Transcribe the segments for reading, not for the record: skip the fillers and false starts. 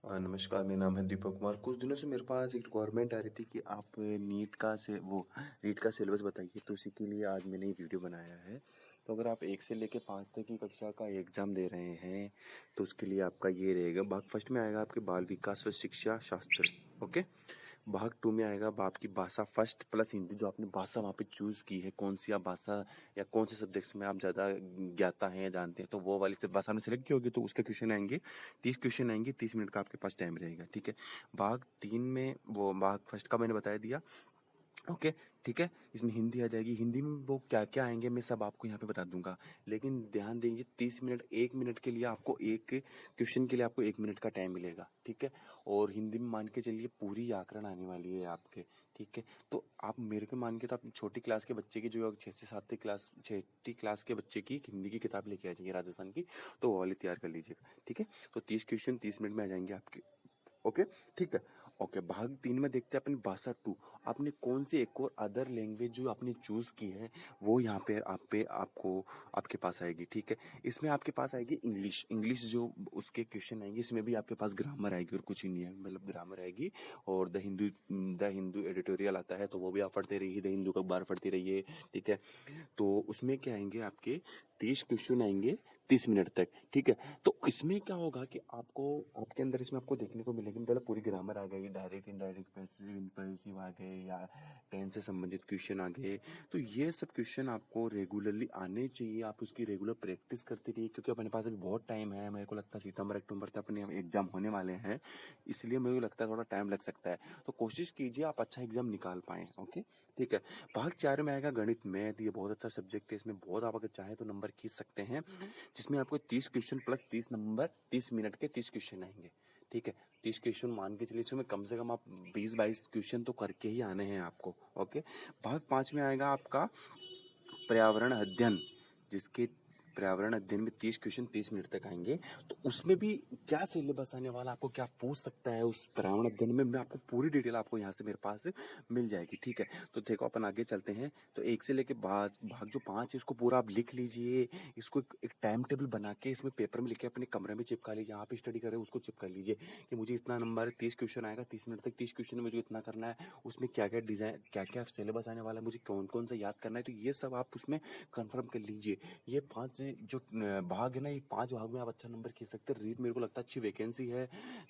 नमस्कार, मेरा नाम है दीपक कुमार। कुछ दिनों से मेरे पास एक रिक्वायरमेंट आ रही थी कि आप नीट का सिलेबस बताइए, तो उसी के लिए आज मैंने ये वीडियो बनाया है। तो अगर आप 1 से लेकर 5 तक की कक्षा का एग्ज़ाम दे रहे हैं, तो उसके लिए आपका ये रहेगा। भाग फर्स्ट में आएगा आपके बाल विकास व शिक्षा शास्त्र, ओके। भाग टू में आएगा आपकी भाषा फर्स्ट प्लस हिंदी, जो आपने भाषा वहाँ पे चूज़ की है, कौन सी आप भाषा या कौन से सब्जेक्ट्स में आप ज़्यादा ज्ञाता हैं या जानते हैं, तो वो वाली से भाषा आपने सेलेक्ट की होगी, तो उसके क्वेश्चन आएंगे। 30 क्वेश्चन आएंगे, 30 मिनट का आपके पास टाइम रहेगा, ठीक है। भाग तीन में वो भाग फर्स्ट का मैंने बता दिया, ओके, ठीक है। इसमें हिंदी आ जाएगी, हिंदी में वो क्या क्या आएंगे मैं सब आपको यहाँ पे बता दूंगा। लेकिन ध्यान देंगे 30 मिनट, 1 मिनट के लिए आपको एक क्वेश्चन के लिए आपको 1 मिनट का टाइम मिलेगा, ठीक है। और हिंदी में मान के चलिए पूरी व्याकरण आने वाली है आपके, ठीक है। तो आप मेरे को मान के, तो आप छोटी क्लास के बच्चे की, जो 6 क्लास के बच्चे की हिंदी की किताब लेके आ जाइए राजस्थान की, तो वो वाली तैयार कर लीजिएगा, ठीक है। तो 30 क्वेश्चन 30 मिनट में आ जाएंगे आपके, ओके, ठीक है। ओके, भाग तीन में देखते हैं अपनी भाषा टू। आपने कौन सी एक और अदर लैंग्वेज जो आपने चूज की है, वो यहाँ पे आपको आपके पास आएगी, ठीक है। इसमें आपके पास आएगी इंग्लिश। इंग्लिश जो उसके क्वेश्चन आएंगे, इसमें भी आपके पास ग्रामर आएगी और कुछ ही नहीं है, मतलब ग्रामर आएगी। और द हिंदू एडिटोरियल आता है, तो वो भी आप पढ़ते रहिए, द हिंदू का अखबार पढ़ते रहिए, ठीक है। तो उसमें क्या आएंगे आपके 30 क्वेश्चन आएंगे 30 मिनट तक, ठीक है। तो इसमें क्या होगा कि आपको आपके अंदर इसमें आपको देखने को मिलेगी, मतलब पूरी ग्रामर आ गई, डायरेक्ट इनडायरेक्ट पैसिव इम्पल्सिव आ गए, या टेंस से संबंधित क्वेश्चन आ गए। तो ये सब क्वेश्चन आपको रेगुलरली आने चाहिए, आप उसकी रेगुलर प्रैक्टिस करते रहिए, क्योंकि अपने पास अभी बहुत टाइम है। मेरे को लगता है सितंबर अक्टूबर तक अपने एग्जाम होने वाले हैं, इसलिए मेरे को लगता है थोड़ा टाइम लग सकता है। तो कोशिश कीजिए आप अच्छा एग्जाम निकाल पाए, ओके, ठीक है। भाग 4 में आएगा गणित मैथ। ये बहुत अच्छा सब्जेक्ट है, इसमें बहुत आप अगर चाहें तो नंबर खींच सकते हैं, जिसमें आपको 30 क्वेश्चन प्लस 30 नंबर, 30 मिनट के 30 क्वेश्चन आएंगे, ठीक है। 30 क्वेश्चन मान के चलिए, इसमें कम से कम आप 20-22 क्वेश्चन तो करके ही आने हैं आपको, ओके। भाग 5 में आएगा आपका पर्यावरण अध्ययन, जिसके पर्यावरण अध्ययन में 30 क्वेश्चन 30 मिनट तक आएंगे। तो उसमें भी क्या सिलेबस आने वाला, आपको क्या पूछ सकता है उस पर्यावरण अध्ययन में, मैं आपको पूरी डिटेल आपको यहाँ से मेरे पास मिल जाएगी, ठीक है। तो देखो अपन आगे चलते हैं। तो 1 से लेके भाग जो 5 है, इसको पूरा आप लिख लीजिए। इसको एक टाइम टेबल बना के इसमें पेपर में लिख के अपने कमरे में चिपका लीजिए। आप स्टडी कर रहे हो उसको चिपका लीजिए कि मुझे इतना नंबर 30 क्वेश्चन आएगा 30 मिनट तक, 30 क्वेश्चन में मुझे इतना करना है, उसमें क्या क्या डिजाइन, क्या क्या सिलेबस आने वाला है, मुझे कौन कौन सा याद करना है, तो ये सब आप उसमें कंफर्म कर लीजिए। ये 5 जो भाग है ना, ये 5 भाग में आप अच्छा नंबर खींच सकते हैं। रीट मेरे को लगता है अच्छी वैकेंसी है,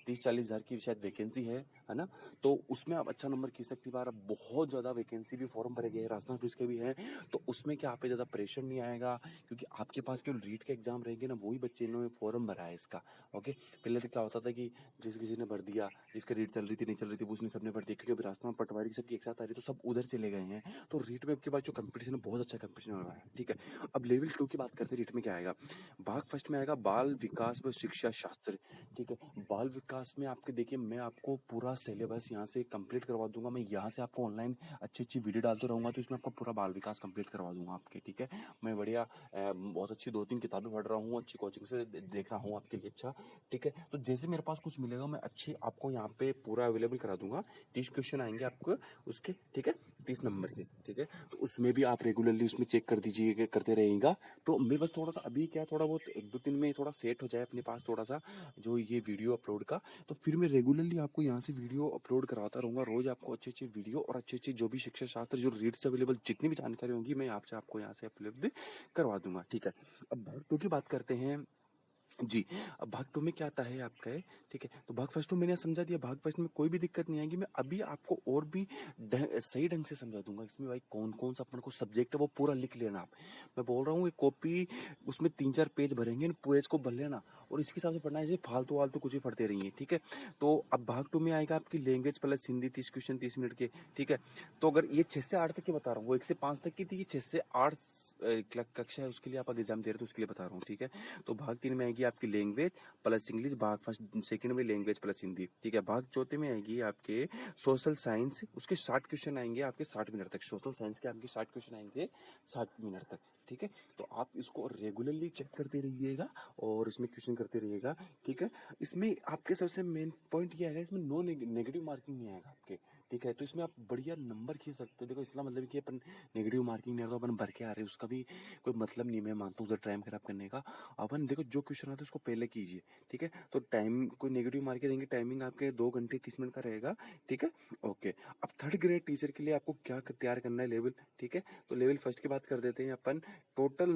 30-40 हजार की शायद वैकेंसी है ना। तो उसमें आप अच्छा नंबर खींच सकते हैं। बार बहुत ज्यादा वैकेंसी भी, फॉर्म भरे गए हैं, राजस्थान पुलिस के भी हैं, तो उसमें क्या आप पे ज्यादा प्रेशर नहीं आएगा, क्योंकि आपके पास केवल रीट के एग्जाम रहेंगे ना, वही बच्चे ने फॉर्म भरा है इसका, ओके। पहले तो क्या होता था कि जिस किसी ने भर दिया, जिसका रीट चल रही थी नहीं चल रही थी, उसने सबने भर दिया, क्योंकि अभी राजस्थान पटवारी सबकी एक साथ आ रही है, तो सब उधर चले गए हैं। तो रीट में आपके पास जो कंपटीशन है, बहुत अच्छा कंपटीशन हो रहा है, ठीक है। अब लेवल 2 की बात करते हैं, रीट में क्या आएगा। भाग फर्स्ट में आएगा बाल विकास व शिक्षा शास्त्र, ठीक है। बाल विकास में आपके देखिए, मैं आपको पूरा सिलेबस यहाँ से कंप्लीट करवा दूंगा। मैं यहाँ से आपको ऑनलाइन अच्छी अच्छी वीडियो डालते रहूंगा, तो इसमें आपको पूरा बाल विकास कंप्लीट करवा दूंगा आपके, ठीक है। मैं बढ़िया बहुत अच्छी 2-3 किताबें पढ़ रहा हूँ, अच्छी कोचिंग से देख रहा हूँ आपके लिए, अच्छा, ठीक है। तो जैसे मेरे पास कुछ मिलेगा, मैं अच्छी आपको यहाँ पे पूरा अवेलेबल करा दूंगा। 30 क्वेश्चन आएंगे आपको उसके, ठीक है, 30 नंबर के, ठीक है। तो उसमें भी आप रेगुलरली उसमें चेक कर दीजिए, करते रहेगा। तो मैं बस थोड़ा सा अभी क्या, थोड़ा बहुत 1-2 दिन में थोड़ा सेट हो जाए अपने पास थोड़ा सा जो ये वीडियो अपलोड का, तो फिर मैं रेगुलरली आपको यहाँ से वीडियो अपलोड कराता रहूंगा। रोज आपको अच्छे अच्छे वीडियो और अच्छे अच्छे जो भी शिक्षा शास्त्र, जो रीड से अवेलेबल जितनी भी जानकारी होगी, मैं आपसे आपको यहाँ से उपलब्ध करवा दूंगा, ठीक है। अब भाग 2 की बात करते हैं जी। अब भाग 2 में क्या आता है आपका है, ठीक है। तो भाग फर्स्ट में मैंने समझा दिया, भाग फर्स्ट में कोई भी दिक्कत नहीं आएगी। मैं अभी आपको और भी सही ढंग से समझा दूंगा। इसमें भाई कौन कौन सा अपन को सब्जेक्ट है वो पूरा लिख लेना आप। मैं बोल रहा हूँ एक कॉपी, उसमें 3-4 पेज भरेंगे, इन पेज को भर लेना और इसके हिसाब से पढ़ना है, फालतू वालतू कुछ भी पढ़ते रहिए, ठीक है। तो अब भाग 2 में आएगा आपकी language plus Hindi, 30 question 30 minute के, ठीक है। तो अगर ये 6 से 8 तक की बता रहा हूँ, वो 1 से 5 तक की थी, ये 6 से 8 कक्षा है, उसके लिए आप एग्जाम दे रहे हो, तो उसके लिए बता रहा हूँ, ठीक है। तो भाग 3 में आएगी आपकी लैंग्वेज प्लस इंग्लिश, भाग फर्स्ट सेकंड में लैंग्वेज प्लस हिंदी, ठीक है। भाग चौथे में आएगी आपके सोशल साइंस, उसके 60 क्वेश्चन आएंगे आपके 60 मिनट तक। सोशल साइंस के आपके 60 क्वेश्चन आएंगे 60 मिनट तक, ठीक है। तो आप इसको रेगुलरली चेक करते रहिएगा और इसमें क्वेश्चन करते रहिएगा, ठीक है। इसमें आपके सबसे मेन पॉइंट ये आएगा, इसमें नो नेगेटिव मार्किंग नहीं आएगा आपके, ठीक है। तो इसमें आप बढ़िया नंबर खींच सकते हो। देखो इसका मतलब कि अपन नेगेटिव मार्किंग नहीं आ रहा, अपन भर के आ रहे हैं, उसका भी कोई मतलब नहीं, मैं मानता हूँ उधर टाइम खराब करने का। अपन देखो जो क्वेश्चन आता है उसको पहले कीजिए, ठीक है। तो टाइम कोई नेगेटिव मार्किंग रहेंगे, टाइमिंग आपके 2 घंटे 30 मिनट का रहेगा, ठीक है। ओके, अब थर्ड ग्रेड टीचर के लिए आपको क्या तैयार करना है, लेवल, ठीक है। तो लेवल फर्स्ट की बात कर देते हैं अपन। टोटल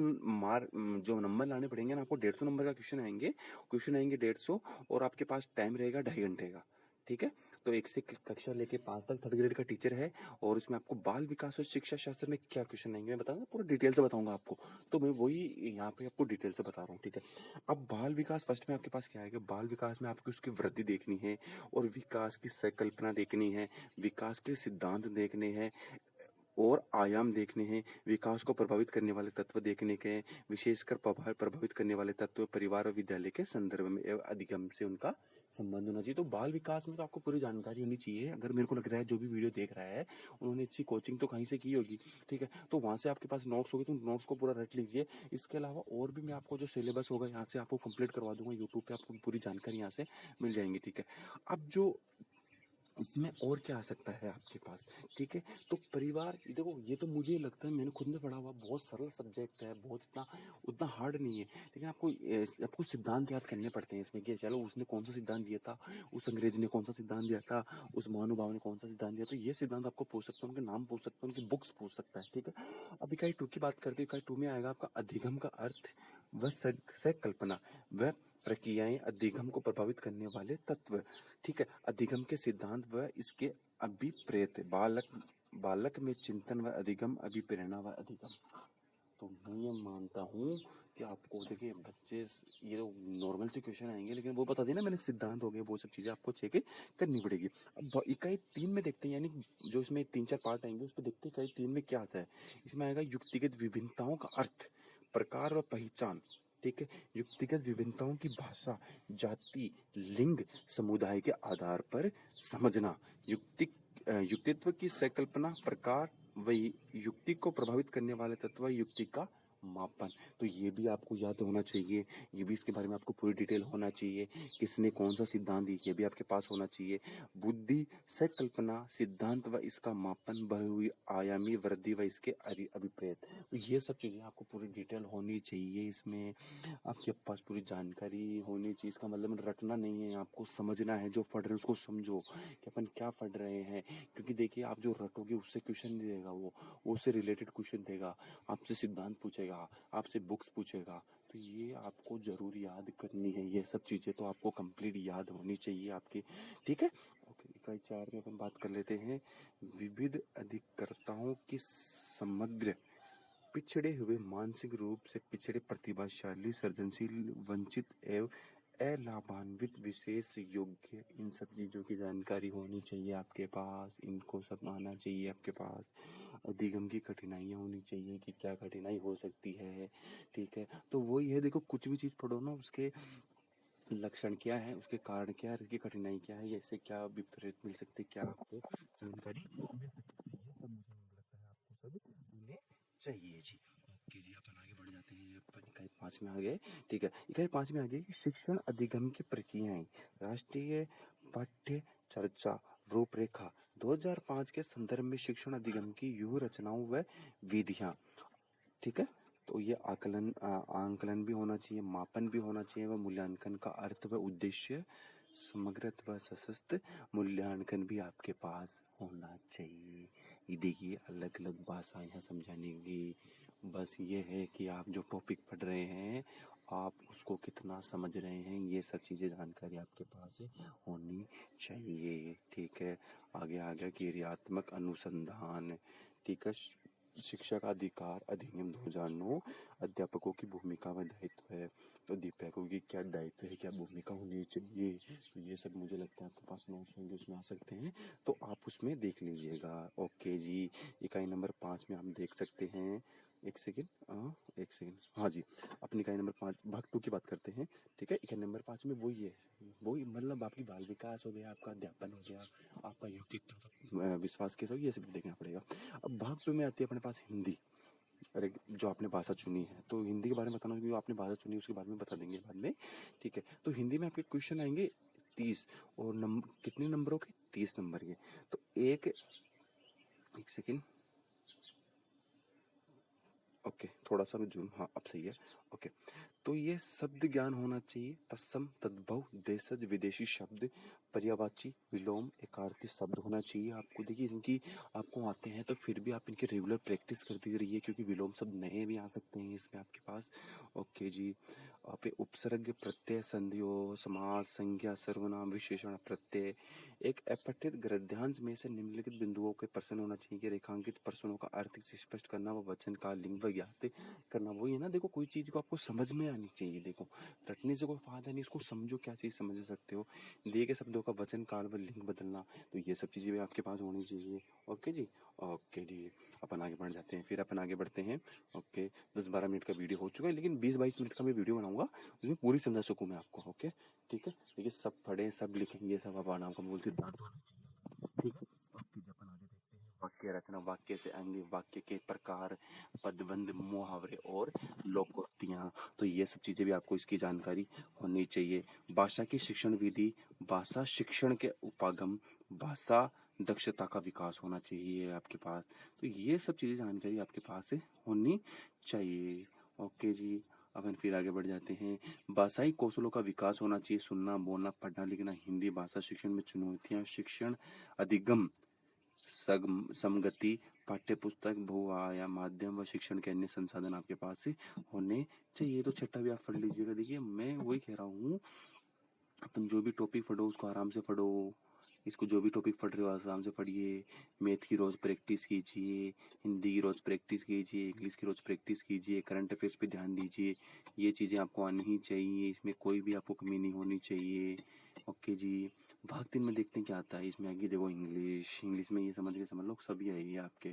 जो नंबर लाने पड़ेंगे ना आपको, 150 नंबर का क्वेश्चन आएंगे, 150 और आपके पास टाइम रहेगा 2.5 घंटे का, ठीक है। तो 1 से कक्षा लेके 5 तक थर्ड ग्रेड का टीचर है, और उसमें आपको बाल विकास और शिक्षा शास्त्र में क्या क्वेश्चन आएंगे मैं बताऊंगा, पूरा डिटेल से बताऊंगा आपको। तो मैं वही यहाँ पे आपको डिटेल से बता रहा हूँ, ठीक है। अब बाल विकास फर्स्ट में आपके पास क्या आएगा, बाल विकास में आपको उसकी वृद्धि देखनी है, और विकास की संकल्पना देखनी है, विकास के सिद्धांत देखने हैं, और आयाम देखने हैं, विकास को प्रभावित करने वाले तत्व देखने के हैं, विशेषकर प्रभावित करने वाले तत्व परिवार और विद्यालय के संदर्भ में एवं अधिगम से उनका संबंध होना चाहिए। तो बाल विकास में तो आपको पूरी जानकारी होनी चाहिए। अगर मेरे को लग रहा है जो भी वीडियो देख रहा है उन्होंने अच्छी कोचिंग तो कहीं से की होगी, ठीक है। तो वहां से आपके पास नोट्स होगी, तो नोट्स को पूरा रट लीजिए। इसके अलावा और भी मैं आपको जो सिलेबस होगा यहाँ से आपको कंप्लीट करवा दूंगा, यूट्यूब पे आपको पूरी जानकारी यहाँ से मिल जाएंगी, ठीक है। अब जो इसमें और क्या आ सकता है आपके पास, ठीक है। तो परिवार, देखो ये तो मुझे लगता है, मैंने खुद ने पढ़ा हुआ, बहुत सरल सब्जेक्ट है, बहुत इतना उतना हार्ड नहीं है, लेकिन आपको सिद्धांत याद करने पड़ते हैं इसमें कि चलो उसने कौन सा सिद्धांत दिया था, उस अंग्रेज ने कौन सा सिद्धांत दिया था, उस महानुभाव ने कौन सा सिद्धांत दिया। तो ये सिद्धांत आपको पूछ सकते हैं, उनके नाम पूछ सकते हैं, उनकी बुक्स पूछ सकता है, ठीक है। अब इकाई 2 की बात करते हैं। इकाई 2 में आएगा आपका अधिगम का अर्थ व संकल्पना व प्रक्रियाएं, अधिगम को प्रभावित करने वाले तत्व, ठीक है। अधिगम के सिद्धांत व इसके अभिप्रेत, बालक में चिंतन व अधिगम, अभिप्रेरणा व अधिगम। तो मैं ये मानता हूँ कि आपको, देखिए बच्चे, ये तो नॉर्मल से क्वेश्चन आएंगे, लेकिन वो बता देना मैंने, सिद्धांत हो गए, वो सब चीजें आपको चेक करनी पड़ेगी। अब इकाई 3 में देखते हैं, यानी जो इसमें 3-4 पार्ट आएंगे उस पर देखते हैं इकाई 3 में क्या आता है। इसमें आएगा युक्तिगत विभिन्नताओं का अर्थ, प्रकार व पहचान, ठीक है। युक्तिगत विभिन्नताओं की भाषा, जाति, लिंग, समुदाय के आधार पर समझना, युक्तित्व की संकल्पना, प्रकार व युक्ति को प्रभावित करने वाले तत्व, युक्ति का मापन। तो ये भी आपको याद होना चाहिए, ये भी इसके बारे में आपको पूरी डिटेल होना चाहिए, किसने कौन सा सिद्धांत दिया, ये भी आपके पास होना चाहिए। बुद्धि, संकल्पना, सिद्धांत व इसका मापन, बहुआयामी वृद्धि व इसके अभिप्रेत। तो ये सब चीजें आपको पूरी डिटेल होनी चाहिए, इसमें आपके पास पूरी जानकारी होनी चाहिए। इसका मतलब रटना नहीं है, आपको समझना है, जो पढ़ रहे हैं उसको समझो कि अपन क्या पढ़ रहे हैं। क्योंकि देखिए आप जो रटोगे उससे क्वेश्चन नहीं देगा, वो उससे रिलेटेड क्वेश्चन देगा, आपसे सिद्धांत पूछेगा, आपसे बुक्स पूछेगा। तो ये आपको जरूर याद करनी है, ये सब चीजें तो आपको कंप्लीट याद होनी चाहिए आपकी, ठीक है। ओके, इकाई 4 में अपन बात कर लेते हैं, विविध अधिकर्ताओं की समग्र, पिछड़े हुए, मानसिक रूप से पिछड़े, प्रतिभाशाली, सृजनशील, वंचित एवं अलाभान्वित, विशेष योग्य, इन सब चीजों की जानकारी होनी चाहिए आपके पास, इनको सब आना चाहिए आपके पास। अधिगम की कठिनाइयां होनी चाहिए कि क्या कठिनाई हो सकती है, ठीक है। तो वही है, देखो कुछ भी चीज पढ़ो ना, उसके लक्षण क्या है, उसके कारण क्या है, उसकी कठिनाई क्या है, ऐसे क्या विपरीत मिल सकती है, क्या आपको जानकारी मिल सकती है, ये सब मुझे लगता है आपको सब होने चाहिए जी। ओके जी, अपन आगे बढ़ जाते हैं, अपन इकाई 5 में आ गए, ठीक है। इकाई 5 में आ गए शिक्षण अधिगम की प्रक्रियाएं, राष्ट्रीय पाठ्य चर्चा रूपरेखा 2005 के संदर्भ में शिक्षण अधिगम की व्यूह रचनाओं व विधियां, ठीक है। तो ये आंकलन भी होना चाहिए, मापन भी होना चाहिए, व मूल्यांकन का अर्थ व उद्देश्य, समग्र व सशक्त मूल्यांकन भी आपके पास होना चाहिए। ये देखिए अलग अलग भाषाएं हैं समझाने की, बस ये है कि आप जो टॉपिक पढ़ रहे हैं आप उसको कितना समझ रहे हैं, ये सब चीजें जानकारी आपके पास होनी चाहिए, ठीक है। आगे आ गया क्रियात्मक अनुसंधान, ठीक है। शिक्षा का अधिकार अधिनियम 2009, अध्यापकों की भूमिका व दायित्व है, तो अध्यापकों की क्या दायित्व है, क्या भूमिका होनी चाहिए, तो ये सब मुझे लगता है आपके पास नोट्स होंगे, उसमें आ सकते हैं, तो आप उसमें देख लीजिएगा। ओके जी, इकाई नंबर 5 में हम देख सकते हैं, एक सेकेंड, हाँ जी, अपनी इकाई नंबर 5 भाग 2 की बात करते हैं, ठीक है। इकाई नंबर 5 में वही है, वही मतलब आपकी बाल विकास हो गया, आपका अध्यापन हो गया, आपका व्यक्तित्व, विश्वास कैसे हो, ये सब देखना पड़ेगा। अब भाग 2 में आती है अपने पास हिंदी, अरे जो आपने भाषा चुनी है, तो हिंदी के बारे में बताना, जो आपने भाषा चुनी है उसके बारे में बता देंगे बाद में, ठीक है। तो हिंदी में आपके क्वेश्चन आएंगे 30, और नंबर कितने नंबरों के, 30 नंबर के। तो एक सेकेंड, ओके, थोड़ा सा मैं जूम, हाँ अब सही है, ओके। तो ये शब्द ज्ञान होना चाहिए, तत्सम तद्भव देशज विदेशी शब्द, पर्यायवाची विलोम एकार्थी शब्द होना चाहिए आपको। देखिए इनकी आपको आते हैं तो फिर भी आप इनकी रेगुलर प्रैक्टिस करती रहिए, क्योंकि विलोम शब्द नए भी आ सकते हैं इसमें आपके पास। ओके जी, आप उपसर्ग प्रत्यय संधियों समास संज्ञा सर्वनाम विशेषण प्रत्यय, एक अपठित गद्यांश में से निम्नलिखित बिंदुओं के प्रश्न होना चाहिए कि रेखांकित प्रश्नों का अर्थ स्पष्ट करना व वचन का लिंग ज्ञात करना। वही है ना, देखो कोई चीज को आपको समझ में आनी चाहिए। देखो रटने से कोई फायदा नहीं, इसको समझो, क्या चीज समझ सकते हो, दिए गए शब्दों का वचन काल व लिंग बदलना, तो ये सब चीजें भी आपके पास होनी चाहिए। ओके जी, ओके जी, अपन आगे बढ़ जाते हैं, फिर अपन आगे बढ़ते हैं। ओके, 10-12 मिनट का वीडियो हो चुका है, लेकिन 20-22 मिनट का मैं वीडियो बनाऊंगा, उसमें पूरी समझा सकूं मैं आपको। ओके ठीक है, देखिए सब पढ़े सब लिखें, ये सब आप नाम का मूल सिद्धांत होना चाहिए, ठीक है। ओके जी, अपन आगे देखते हैं। वाक्य रचना, वाक्य से अंग, वाक्य के प्रकार, पदबंध, मुहावरे और लोकोक्तियां, तो ये सब चीजें भी आपको इसकी जानकारी होनी चाहिए। भाषा की शिक्षण विधि, भाषा शिक्षण के उपागम, भाषा दक्षता का विकास होना चाहिए आपके पास, तो ये सब चीजें जानकारी आपके पास होनी चाहिए। ओके जी, अपन फिर आगे बढ़ जाते हैं। भाषाई कौशलों का विकास होना चाहिए, सुनना बोलना पढ़ना लिखना, हिंदी भाषा शिक्षण में चुनौतियां, शिक्षण अधिगम समगति, पाठ्य पुस्तक बहुआयाम माध्यम व शिक्षण के अन्य संसाधन आपके पास होने चाहिए। तो छठा भी आप पढ़ लीजिएगा। देखिए मैं वही कह रहा हूँ, अपन जो भी टॉपिक पढ़ो उसको आराम से पढ़ो, इसको जो भी टॉपिक पढ़ रहे हो आराम से पढ़िए। मैथ की रोज प्रैक्टिस कीजिए, हिंदी की रोज प्रैक्टिस कीजिए, इंग्लिश की रोज प्रैक्टिस कीजिए, करंट अफेयर्स पे ध्यान दीजिए। ये चीजें आपको आनी ही चाहिए, इसमें कोई भी आपको कमी नहीं होनी चाहिए। ओके जी, भाग 3 में देखते हैं क्या आता है। इसमें आएगी देखो इंग्लिश में ये समझ के समझ लो सभी आएगी आपके,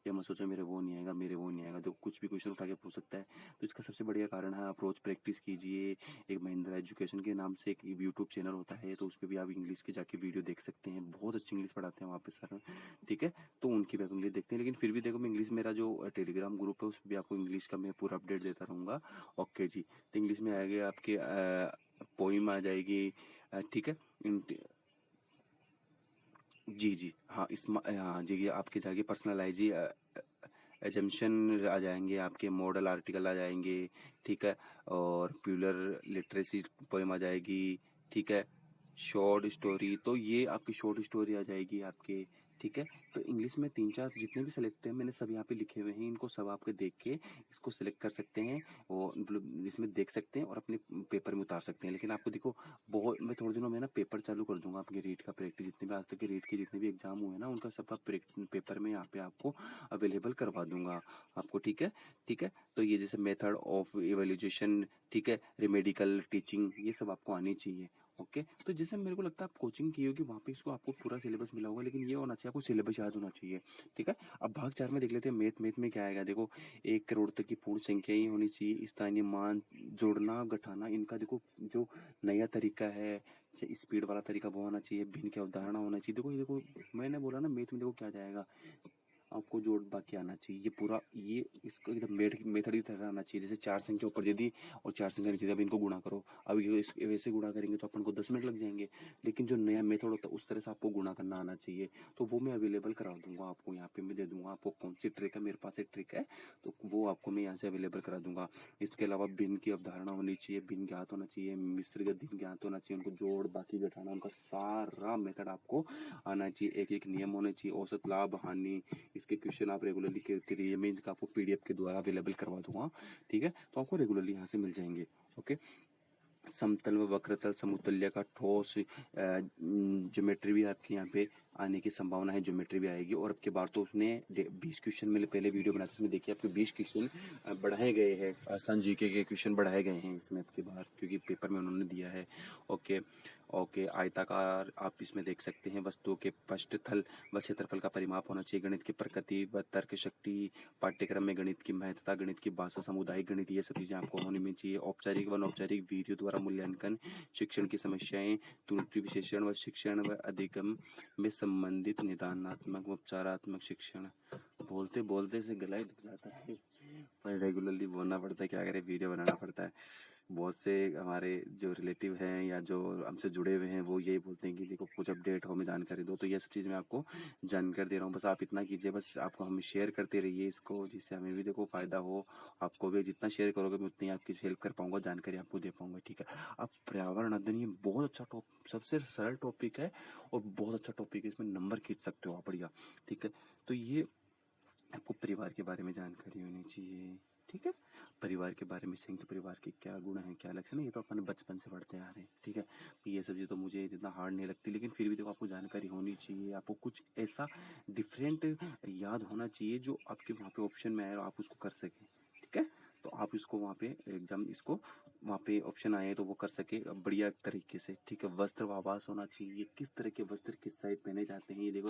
ये मत सोचो मेरे वो नहीं आएगा, मेरे वो नहीं आएगा, देखो कुछ भी क्वेश्चन उठा के पूछ सकता है। तो इसका सबसे बढ़िया कारण है आप रोज प्रैक्टिस कीजिए। एक महिंद्रा एजुकेशन के नाम से एक यूट्यूब चैनल होता है, तो उस पर भी आप इंग्लिश के जाके वीडियो देख सकते हैं, बहुत अच्छी इंग्लिश पढ़ाते हैं वहाँ पे सर, ठीक है। तो उनकी भी आप इंग्लिश देखते हैं, लेकिन फिर भी देखो मैं इंग्लिश, मेरा जो टेलीग्राम ग्रुप है उस पर भी आपको इंग्लिश का मैं पूरा अपडेट देता रहूँगा। ओके जी, तो इंग्लिश में आएगा आपके पोइम आ जाएगी, ठीक है। जी जी हाँ, हाँ जी, ये आपके जाएगी पर्सनलाइज एजम्पशन आ जाएंगे, आपके मॉडल आर्टिकल आ जाएंगे, ठीक है। और प्यूलर लिटरेसी पोएम आ जाएगी, ठीक है। शॉर्ट स्टोरी, तो ये आपकी शॉर्ट स्टोरी आ जाएगी आपके, ठीक है। तो इंग्लिश में 3-4 जितने भी सिलेक्ट हैं मैंने सब यहाँ पे लिखे हुए हैं, इनको सब आपके देख के इसको सिलेक्ट कर सकते हैं, और मतलब इसमें देख सकते हैं और अपने पेपर में उतार सकते हैं। लेकिन आपको देखो बहुत, मैं थोड़े दिनों में ना पेपर चालू कर दूंगा आपके रीट का प्रैक्टिस, जितने भी आज तक के रीट के जितने भी एग्जाम हुए ना उनका सबका पेपर में यहाँ पे आपको अवेलेबल करवा दूंगा आपको, ठीक है। ठीक है, तो ये जैसे मेथड ऑफ इवेल्युएशन, ठीक है, रेमेडिकल टीचिंग, ये सब आपको आनी चाहिए। ओके, तो जैसे मेरे को लगता है आप कोचिंग की होगी वहाँ पे इसको आपको पूरा सिलेबस मिला होगा, लेकिन ये होना चाहिए आपको सिलेबस याद होना चाहिए, ठीक है। अब भाग 4 में देख लेते हैं। मैथ में क्या आएगा, देखो 1 करोड़ तक की पूर्ण संख्या ही होनी चाहिए, स्थानीय मान जोड़ना घटाना, इनका देखो जो नया तरीका है, स्पीड वाला तरीका वो होना चाहिए, भिन्न की अवधारणा होना चाहिए। देखो ये देखो मैंने बोला ना मैथ में देखो क्या जाएगा, आपको जोड़ बाकी आना चाहिए, ये पूरा ये इसको एकदम मेथड की तरह आना चाहिए। जैसे 4 संख्या ऊपर दे दी और 4 संख्या नीचे दी, अब इनको गुणा करो, अब ये वैसे गुणा करेंगे तो अपन को 10 मिनट लग जाएंगे, लेकिन जो नया मेथड होता है उस तरह से आपको गुणा करना आना चाहिए। तो वो मैं अवेलेबल करा दूंगा आपको, यहाँ पे मैं दे दूंगा आपको कौन सी ट्रिक है, मेरे पास एक ट्रिक है, तो वो आपको मैं यहाँ से अवेलेबल करा दूंगा। इसके अलावा भिन्न की अवधारणा होनी चाहिए, भिन्न ज्ञात होना चाहिए, मिश्रगत भिन्न ज्ञात होना चाहिए, उनको जोड़ बाकी घटाना, उनका सारा मेथड आपको आना चाहिए, एक एक नियम होने चाहिए, औसत लाभ हानि, इसके क्वेश्चन आप रेगुलरली करते रहिए, मैं इनका आपको पीडीएफ के द्वारा अवेलेबल करवा दूंगा, ठीक है। तो आपको रेगुलरली यहाँ से मिल जाएंगे। ओके, समतल व वक्रतल समतुल्य का ठोस ज्योमेट्री भी आपके यहाँ पे आने की संभावना है, ज्योमेट्री भी आएगी। और अब के बार तो उसने 20 क्वेश्चन में पहले वीडियो बनाया था, उसमें देखिए आपके 20 क्वेश्चन बढ़ाए गए हैं, राजस्थान जीके के क्वेश्चन बढ़ाए गए हैं इसमें आपके बार, क्योंकि पेपर में उन्होंने दिया है। ओके ओके, आयताकार आप इसमें देख सकते हैं, वस्तुओं के पृष्ठतल व क्षेत्रफल का परिमाप होना चाहिए, गणित की प्रकृति व तर्क शक्ति, पाठ्यक्रम में गणित की महत्ता, गणित की भाषा, सामुदायिक गणित, ये सब चीजें आपको होनी में चाहिए। औपचारिक व अनौपचारिक वीडियो द्वारा मूल्यांकन, शिक्षण की समस्याएं, त्रुटि विशेषण व शिक्षण व अधिगम में संबंधित निदानात्मक व उपचारात्मक शिक्षण, बोलते बोलते से गला ही दुख जाता है, रेगुलरली बोलना पड़ता है, क्या करें, वीडियो बनाना पड़ता है। बहुत से हमारे जो रिलेटिव हैं या जो हमसे जुड़े हुए हैं वो यही बोलते हैं कि देखो कुछ अपडेट हो, हमें जानकारी दो। तो ये सब चीज़ मैं आपको जानकारी दे रहा हूँ। बस आप इतना कीजिए, बस आपको हम शेयर करते रहिए इसको, जिससे हमें भी देखो फायदा हो, आपको भी। जितना शेयर करोगे मैं उतनी आपकी हेल्प कर पाऊंगा, जानकारी आपको दे पाऊंगा, ठीक है। अब पर्यावरण अध्ययन ये बहुत अच्छा सबसे सरल टॉपिक है और बहुत अच्छा टॉपिक है। इसमें नंबर खींच सकते हो आप, बढ़िया, ठीक है। तो ये आपको परिवार के बारे में जानकारी होनी चाहिए, ठीक है। परिवार के बारे में, संयुक्त परिवार के क्या गुण हैं, क्या लक्षण है, ये तो अपन बचपन से पढ़ते आ रहे हैं, ठीक है। तो ये सब चीज़ तो मुझे इतना हार्ड नहीं लगती, लेकिन फिर भी देखो आपको जानकारी होनी चाहिए। आपको कुछ ऐसा डिफरेंट याद होना चाहिए जो आपके वहाँ पे ऑप्शन में आए और आप उसको कर सकें, ठीक है। तो आप इसको वहाँ पे एग्जाम, इसको वहाँ पे ऑप्शन आए तो वो कर सके बढ़िया तरीके से, ठीक है। वस्त्र व आवास होना चाहिए, किस तरह के वस्त्र किस साइड पहने जाते हैं, ये देखो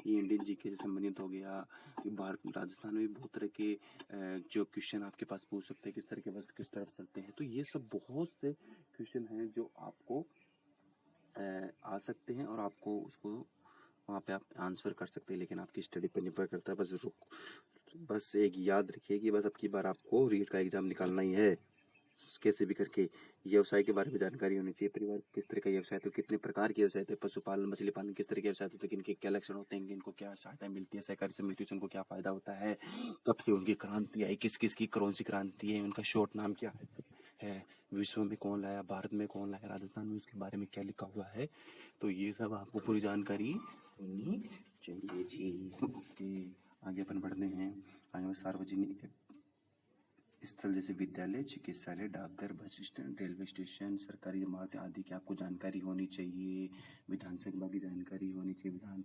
ये इंडियन जीके से संबंधित हो गया। भारत राजस्थान में भी बहुत तरह के जो क्वेश्चन आपके पास पूछ सकते हैं, किस तरह के वस्त्र किस तरफ चलते हैं। तो ये सब बहुत से क्वेश्चन हैं जो आपको आ सकते हैं और आपको उसको वहाँ पे आप आंसर कर सकते हैं, लेकिन आपकी स्टडी पर निर्भर करता है। बस एक याद रखिए कि बस अब की बार आपको रीट का एग्जाम निकालना ही है, कैसे भी करके। व्यवसाय के बारे में जानकारी होनी चाहिए। परिवार किस तरह का व्यवसाय, तो कितने प्रकार के व्यवसाय थे, पशुपालन मछली पालन किस तरह के व्यवसाय होते हैं, इनके क्या लक्षण होते हैं, इनको क्या सहायता मिलती है, सहकारी समिति से उनको क्या फायदा होता है, कब से उनकी क्रांति आई, किस किस की कौन सी क्रांति है, उनका शॉर्ट नाम क्या है, विश्व में कौन लाया, भारत में कौन लाया, राजस्थान में उसके बारे में क्या लिखा हुआ है। तो ये सब आपको पूरी जानकारी होनी चाहिए जी। ओके, आगे अपन बढ़ते हैं। आगे सार्वजनिक स्थल जैसे विद्यालय, चिकित्सालय, डाकघर, बस स्टैंड, रेलवे स्टेशन, सरकारी इमारतें आदि की आपको जानकारी होनी चाहिए। विधानसभा की जानकारी होनी चाहिए,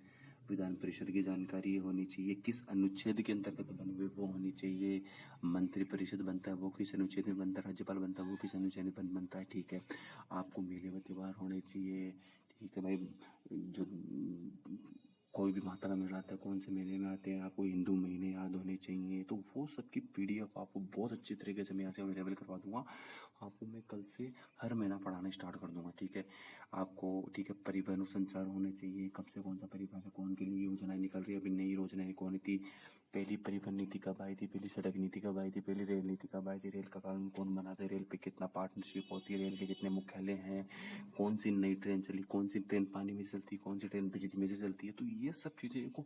विधान परिषद की जानकारी होनी चाहिए, किस अनुच्छेद के अंतर्गत बने हुए वो होनी चाहिए। मंत्री परिषद बनता है वो किस अनुच्छेद में बनता है, राज्यपाल बनता है वो किस अनुच्छेद में बनता है, ठीक है। आपको मेले व त्योहार होने चाहिए, ठीक है भाई। जो कोई भी माता का मेला आता है, कौन से मेले में आते हैं, आपको हिंदू महीने याद होने चाहिए। तो वो सबकी पीडीएफ आपको बहुत अच्छी तरीके से मैं यहाँ से अवेलेबल करवा दूंगा। आपको मैं कल से हर महीना पढ़ाना स्टार्ट कर दूंगा, ठीक है। आपको, ठीक है, परिवहन और संचार होने चाहिए, कब से कौन सा परिवहन है, कौन के लिए योजनाएं निकल रही है, अभी नई योजनाएं कौन थी, पहली परिवहन नीति कब आई थी, पहली सड़क नीति कब आई थी, पहली रेल नीति कब आई थी, रेल का कानून कौन बनाता है, रेल पे कितना पार्टनरशिप होती है, रेल के कितने मुख्यालय हैं, कौन सी नई ट्रेन चली, कौन सी ट्रेन पानी में चलती है, कौन सी ट्रेन ब्रिज में से चलती है। तो ये सब चीज़ें को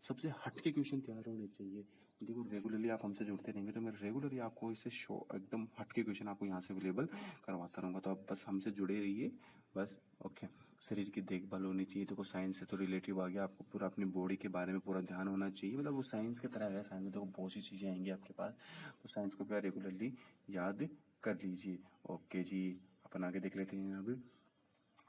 सबसे हट के क्वेश्चन तैयार होने चाहिए। देखो रेगुलरली आप हमसे जुड़ते रहेंगे तो मैं रेगुलरली आपको इसे शो एकदम हट के क्वेश्चन आपको यहाँ से अवेलेबल करवाता रहूँगा। तो आप बस हमसे जुड़े रहिए बस। ओके, शरीर की देखभाल होनी चाहिए। देखो साइंस से तो रिलेटिव आ गया, आपको पूरा अपनी बॉडी के बारे में पूरा ध्यान होना चाहिए। मतलब वो साइंस की तरह है, साइंस में देखो बहुत सी चीज़ें आएंगी आपके पास, तो साइंस को भी रेगुलरली याद कर लीजिए। ओके जी, अपन आगे देख लेते हैं अभी।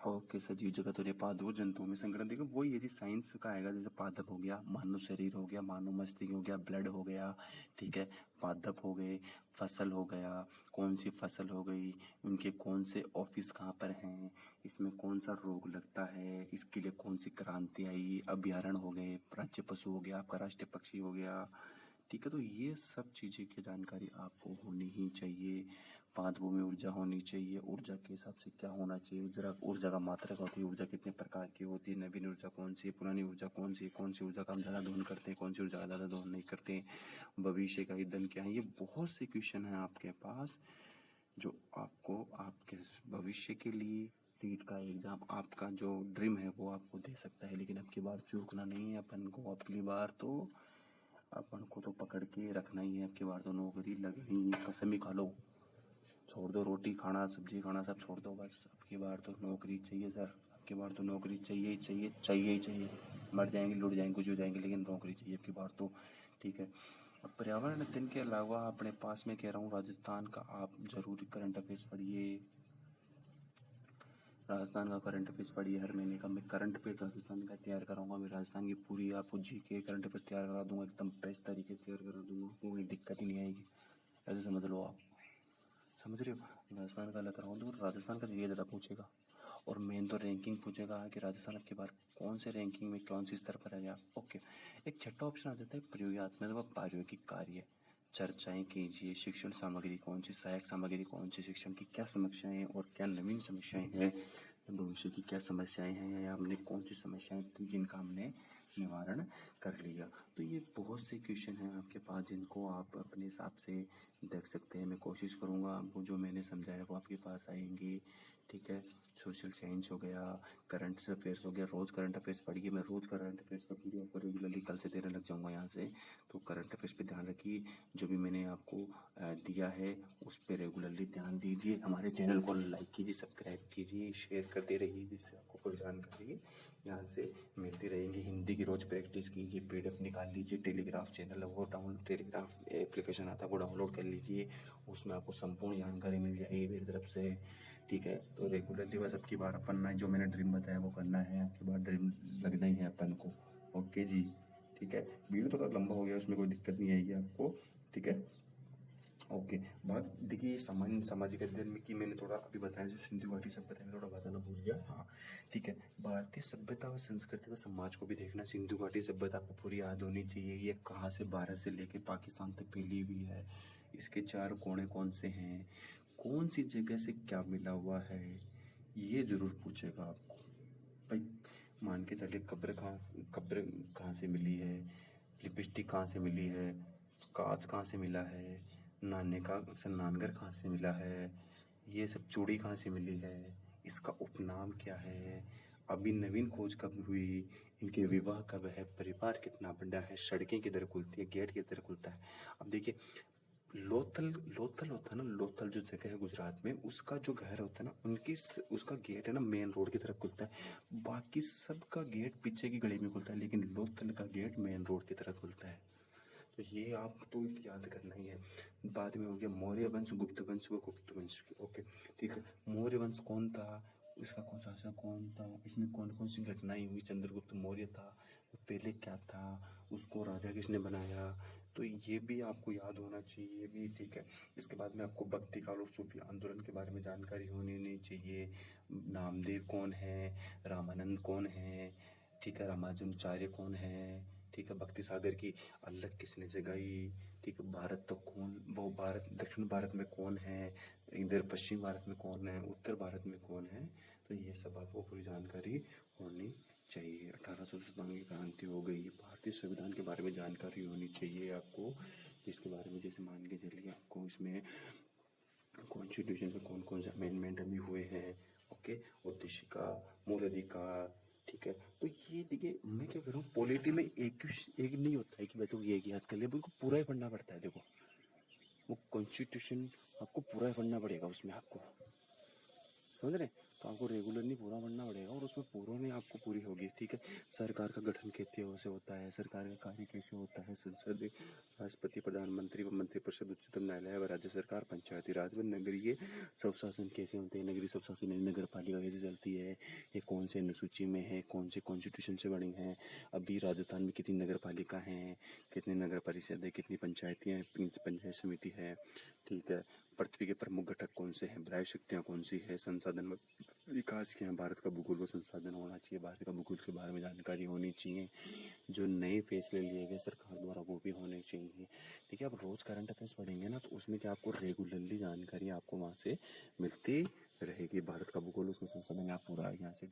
ओके, सजीव जगत और पादप जंतुओं में संगठन, देखो वही यदि साइंस का आएगा, जैसे पादप हो गया, मानव शरीर हो गया, मानव मस्तिष्क हो गया, ब्लड हो गया, ठीक है, पादप हो गए, फसल हो गया, कौन सी फसल हो गई, उनके कौन से ऑफिस कहाँ पर हैं, इसमें कौन सा रोग लगता है, इसके लिए कौन सी क्रांति आई, अभ्यारण्य हो गए, राज्य पशु हो गया, आपका राष्ट्रीय पक्षी हो गया, ठीक है। तो ये सब चीज़ें की जानकारी आपको होनी ही चाहिए। पादपों में ऊर्जा होनी चाहिए, ऊर्जा के हिसाब से क्या होना चाहिए, ऊर्जा का मात्रक होती है, ऊर्जा कितने प्रकार की होती है, नवीन ऊर्जा कौन सी है, पुरानी ऊर्जा कौन सी है, कौन सी ऊर्जा का हम ज़्यादा दोहन करते हैं, कौन सी ऊर्जा का ज़्यादा दोहन नहीं करते हैं, भविष्य का ईंधन क्या है। ये बहुत से क्वेश्चन हैं आपके पास जो आपको आपके भविष्य के लिए नीट का एग्ज़ाम, आपका जो ड्रीम है वो आपको दे सकता है। लेकिन अब की बार चूकना नहीं है अपन को, अब की बार तो अपन को तो पकड़ के रखना ही है। अब की बार तो नौकरी लगनी है, कसम ही खा लो, छोड़ दो रोटी खाना सब्जी खाना सब छोड़ दो, बस अब की बार तो नौकरी चाहिए सर। अब की बार तो नौकरी चाहिए ही चाहिए, चाहिए ही चाहिए। मर जाएंगे, लुट जाएंगे, कुछ हो जाएंगे, लेकिन नौकरी चाहिए अब की बार तो, ठीक है। अब पर्यावरण अध्ययन के अलावा अपने पास में कह रहा हूँ राजस्थान का आप जरूर करंट अफेयर्स पढ़िए। राजस्थान का करंट अफेयर्स पढ़िए, हर महीने का मैं करंट अफेयर राजस्थान का तैयार कराऊंगा। मैं राजस्थान की पूरी आपको जीके करंट अफेयर्स तैयार करा दूंगा, एकदम बेस्ट तरीके से तैयार करा दूंगा, कोई दिक्कत ही नहीं आएगी। ऐसे समझ लो आप, समझ रहे हो। राजस्थान का अलग कराऊँ तो राजस्थान का ये ज़्यादा पूछेगा, और मेन तो रैंकिंग पूछेगा कि राजस्थान अब की बार कौन से रैंकिंग में कौन सी स्तर पर है या। ओके, एक छठा ऑप्शन आ जाता है प्रयोगात्मक प्रायोगिक कार्य, चर्चाएं कीजिए, शिक्षण सामग्री कौन सी, सहायक सामग्री कौन सी, शिक्षण की क्या समस्याएं हैं और क्या नवीन समस्याएं हैं, भविष्य की क्या समस्याएं हैं या हमने कौन सी समस्याएं थी जिनका हमने निवारण कर लिया। तो ये बहुत से क्वेश्चन हैं आपके पास जिनको आप अपने हिसाब से देख सकते हैं। मैं कोशिश करूँगा वो जो मैंने समझाया वो आपके पास आएंगी, ठीक है। सोशल साइंस हो गया, करंट अफेयर्स हो गया, रोज़ करंट अफेयर्स पढ़िए। मैं रोज़ करंट अफेयर्स का वीडियो आपको रेगुलरली कल से देने लग जाऊँगा यहाँ से। तो करंट अफेयर्स पे ध्यान रखिए, जो भी मैंने आपको दिया है उस पर रेगुलरली ध्यान दीजिए। हमारे चैनल को लाइक कीजिए, सब्सक्राइब कीजिए, शेयर करते रहिए, जिससे आपको कोई जानकारी यहाँ से मिलती रहेंगी। हिंदी की रोज़ प्रैक्टिस कीजिए, PDF निकाल लीजिए, टेलीग्राफ चैनल है वो टेलीग्राफ एप्लीकेशन आता है वो डाउनलोड कर लीजिए, उसमें आपको संपूर्ण जानकारी मिल जाएगी मेरी तरफ से, ठीक है। तो रेगुलरली बस अब की बार अपन ने जो मैंने ड्रीम बताया वो करना है, अब की बार ड्रीम लगना ही है अपन को। ओके जी, ठीक है। वीडियो थोड़ा लंबा हो गया, उसमें कोई दिक्कत नहीं आएगी आपको, ठीक है। ओके, बात देखिए सामान्य सामाजिक अध्ययन में कि मैंने थोड़ा अभी बताया, जो सिंधु घाटी सभ्यता में थोड़ा बताना भूल गया, हाँ ठीक है। भारतीय सभ्यता व संस्कृति व समाज को भी देखना। सिंधु घाटी सभ्यता आपको पूरी याद होनी चाहिए। ये कहाँ से भारत से लेके पाकिस्तान तक फैली हुई है, इसके 4 कोने कौन से हैं, कौन सी जगह से क्या मिला हुआ है, ये जरूर पूछेगा आपको भाई। मान के चलिए कब्र कहाँ से मिली है, लिपस्टिक कहाँ से मिली है, कांच कहाँ से मिला है, नाने का नानगर कहाँ से मिला है, ये सब चूड़ी कहाँ से मिली है, इसका उपनाम क्या है, अभी नवीन खोज कब हुई, इनके विवाह कब है, परिवार कितना बड़ा है, सड़कें किधर खुलती है, गेट किधर खुलता है। अब देखिए लोथल लोथल होता है ना, लोथल जो जगह है गुजरात में, उसका जो घर होता है ना, उसका गेट है ना मेन रोड की तरफ खुलता है। बाकी सबका गेट पीछे की गली में खुलता है, लेकिन लोथल का गेट मेन रोड की तरफ खुलता है। तो ये आप तो याद करना ही है। बाद में हो गया मौर्य वंश, गुप्त वंश व गुप्त वंश, ओके ठीक है। मौर्य वंश कौन था, इसका कौन शासक कौन था, इसमें कौन कौन सी घटनाएं हुई, चंद्रगुप्त मौर्य था, पहले क्या था, उसको राजा किसने बनाया, तो ये भी आपको याद होना चाहिए भी, ठीक है। इसके बाद में आपको भक्ति काल और सूफी आंदोलन के बारे में जानकारी होनी नहीं चाहिए। नामदेव कौन है, रामानंद कौन है, ठीक है, रामानुजाचार्य कौन है, ठीक है, भक्ति सागर की अलग किसने जगाई, ठीक है, भारत तो कौन, वो भारत दक्षिण भारत में कौन है, इधर पश्चिम भारत में कौन है, उत्तर भारत में कौन है, तो ये सब आपको पूरी जानकारी होनी चाहिए। 1857 की क्रांति हो गई, भारतीय संविधान के बारे में जानकारी होनी चाहिए आपको, जिसके बारे में जैसे मान के चलिए आपको इसमें कॉन्स्टिट्यूशन में कौन कौन से अमेंडमेंट अभी हुए हैं, ओके, उद्देशिका, मूल अधिकार, ठीक है। तो ये देखिए मैं क्या कर रहा हूँ, पॉलिटी में एक नहीं होता है कि मैं तो ये याद कर लिया, बिल्कुल पूरा ही पढ़ना पड़ता है। देखो वो कॉन्स्टिट्यूशन आपको पूरा ही पढ़ना पड़ेगा, उसमें आपको समझ रहे, तो आपको रेगुलरली पूरा पढ़ना पड़ेगा और उसमें पूरा में आपको पूरी होगी, ठीक है। सरकार का गठन कितने से होता है, सरकार का कार्य कैसे होता है, संसद, राष्ट्रपति, प्रधानमंत्री व मंत्रिपरिषद, उच्चतम न्यायालय व राज्य सरकार, पंचायती राज व नगरीय स्वशासन कैसे होते हैं, नगरीय स्वशासन नगर पालिका कैसे चलती है, ये कौन से अनुसूची में है, कौन से कॉन्स्टिट्यूशन से बनी है, अभी राजस्थान में कितनी नगर पालिका हैं, कितनी नगर परिषद है, कितनी पंचायतें हैं, पंचायत समिति है, ठीक है। पृथ्वी के प्रमुख घटक कौन से हैं, बाह्य शक्तियाँ कौन सी है, संसाधन विकास के हैं, भारत का भूगोल व संसाधन होना चाहिए, भारत का भूगोल के बारे में जानकारी होनी चाहिए, जो नए फैसले लिए गए सरकार द्वारा वो भी होने चाहिए। देखिए आप रोज करंट अफेयर्स पढ़ेंगे ना, तो उसमें क्या आपको रेगुलरली जानकारी आपको वहाँ से मिलती रहेगी। भारत का भूगोल उसमें संसाधन आप पूरा यहाँ से